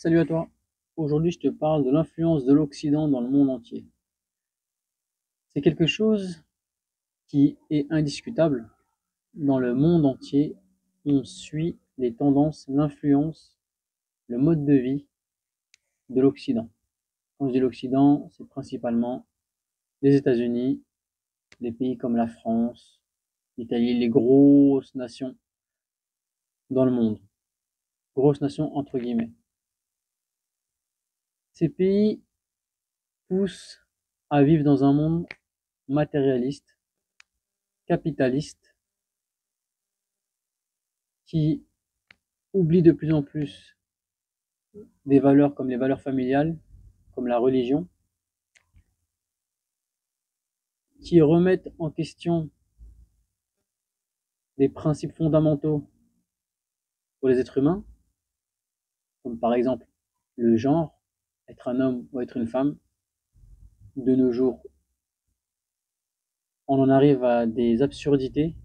Salut à toi. Aujourd'hui, je te parle de l'influence de l'Occident dans le monde entier. C'est quelque chose qui est indiscutable. Dans le monde entier, on suit les tendances, l'influence, le mode de vie de l'Occident. Quand je dis l'Occident, c'est principalement les États-Unis, les pays comme la France, l'Italie, les grosses nations dans le monde. Grosses nations entre guillemets. Ces pays poussent à vivre dans un monde matérialiste, capitaliste, qui oublie de plus en plus des valeurs comme les valeurs familiales, comme la religion, qui remettent en question des principes fondamentaux pour les êtres humains, comme par exemple le genre, être un homme ou être une femme. De nos jours, on en arrive à des absurdités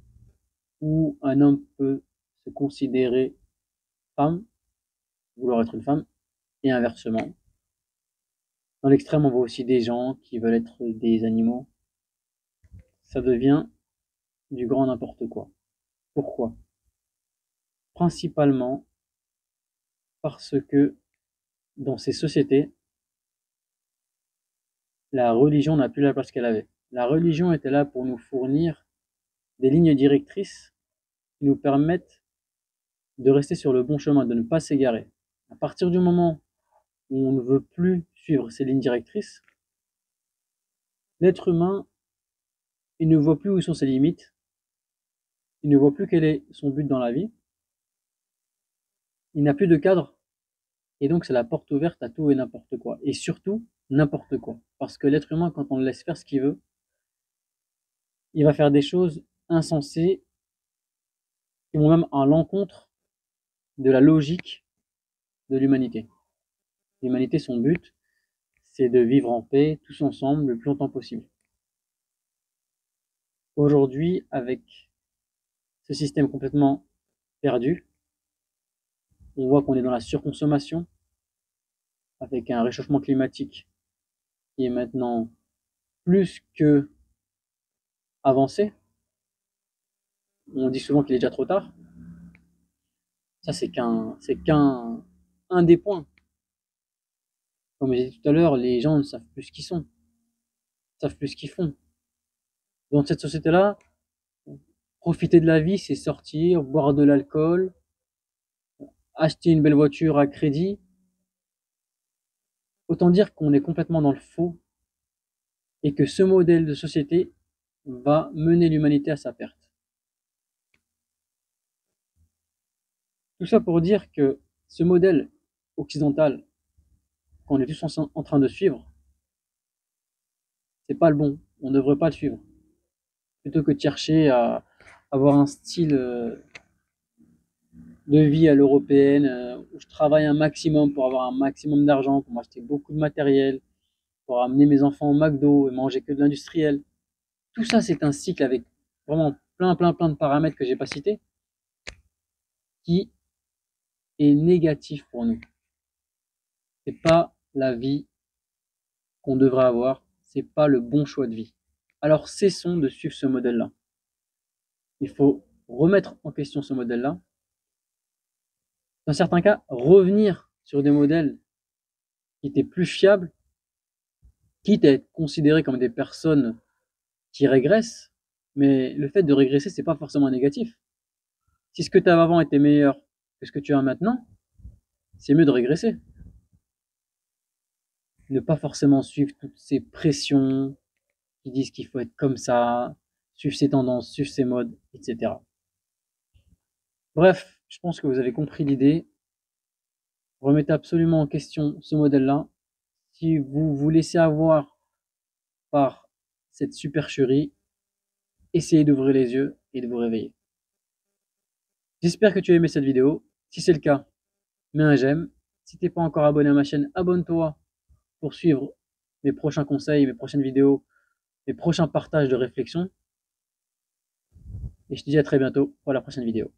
où un homme peut se considérer femme, vouloir être une femme, et inversement. Dans l'extrême, on voit aussi des gens qui veulent être des animaux. Ça devient du grand n'importe quoi. Pourquoi? Principalement parce que dans ces sociétés, la religion n'a plus la place qu'elle avait. La religion était là pour nous fournir des lignes directrices qui nous permettent de rester sur le bon chemin, de ne pas s'égarer. À partir du moment où on ne veut plus suivre ces lignes directrices, l'être humain, il ne voit plus où sont ses limites, il ne voit plus quel est son but dans la vie, il n'a plus de cadre, et donc c'est la porte ouverte à tout et n'importe quoi. Et surtout, n'importe quoi. Parce que l'être humain, quand on le laisse faire ce qu'il veut, il va faire des choses insensées qui vont même à l'encontre de la logique de l'humanité. L'humanité, son but, c'est de vivre en paix, tous ensemble, le plus longtemps possible. Aujourd'hui, avec ce système complètement perdu, on voit qu'on est dans la surconsommation, avec un réchauffement climatique qui est maintenant plus que avancé. On dit souvent qu'il est déjà trop tard. Ça, c'est qu'un un des points. Comme j'ai dit tout à l'heure, les gens ne savent plus ce qu'ils sont, ne savent plus ce qu'ils font. Dans cette société-là, profiter de la vie, c'est sortir, boire de l'alcool, acheter une belle voiture à crédit. Autant dire qu'on est complètement dans le faux et que ce modèle de société va mener l'humanité à sa perte. Tout ça pour dire que ce modèle occidental qu'on est tous en train de suivre, c'est pas le bon. On ne devrait pas le suivre. Plutôt que de chercher à avoir un style de vie à l'européenne, où je travaille un maximum pour avoir un maximum d'argent, pour m'acheter beaucoup de matériel, pour amener mes enfants au McDo et manger que de l'industriel. Tout ça, c'est un cycle avec vraiment plein de paramètres que j'ai pas cités, qui est négatif pour nous. C'est pas la vie qu'on devrait avoir, c'est pas le bon choix de vie. Alors cessons de suivre ce modèle-là. Il faut remettre en question ce modèle-là. Dans certains cas, revenir sur des modèles qui étaient plus fiables, quitte à être considérés comme des personnes qui régressent. Mais le fait de régresser, c'est pas forcément négatif. Si ce que tu avais avant était meilleur que ce que tu as maintenant, c'est mieux de régresser. Ne pas forcément suivre toutes ces pressions qui disent qu'il faut être comme ça, suivre ses tendances, suivre ses modes, etc. Bref, je pense que vous avez compris l'idée. Remettez absolument en question ce modèle-là. Si vous vous laissez avoir par cette supercherie, essayez d'ouvrir les yeux et de vous réveiller. J'espère que tu as aimé cette vidéo. Si c'est le cas, mets un j'aime. Si t'es pas encore abonné à ma chaîne, abonne-toi pour suivre mes prochains conseils, mes prochaines vidéos, mes prochains partages de réflexion. Et je te dis à très bientôt pour la prochaine vidéo.